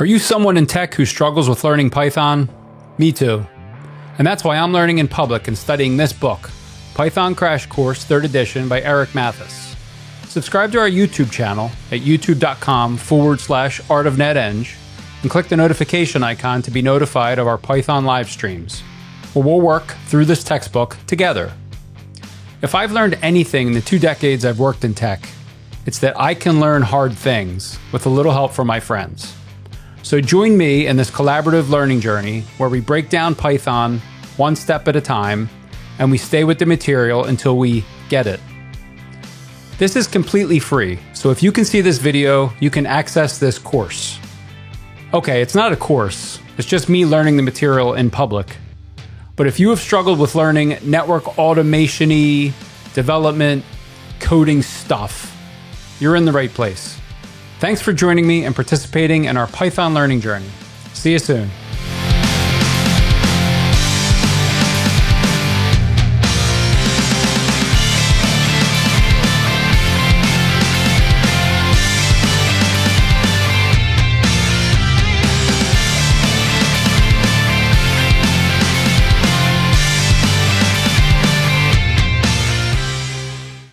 Are you someone in tech who struggles with learning Python? Me too. And that's why I'm learning in public and studying this book, Python Crash Course 3rd edition by Eric Mathis. Subscribe to our YouTube channel at youtube.com/artofneteng and click the notification icon to be notified of our Python live streams, where we'll work through this textbook together. If I've learned anything in the 2 decades I've worked in tech, it's that I can learn hard things with a little help from my friends. So join me in this collaborative learning journey where we break down Python one step at a time and we stay with the material until we get it. This is completely free, so if you can see this video, you can access this course. Okay, it's not a course, it's just me learning the material in public. But if you have struggled with learning network automation-y, development, coding stuff, you're in the right place. Thanks for joining me and participating in our Python learning journey. See you soon.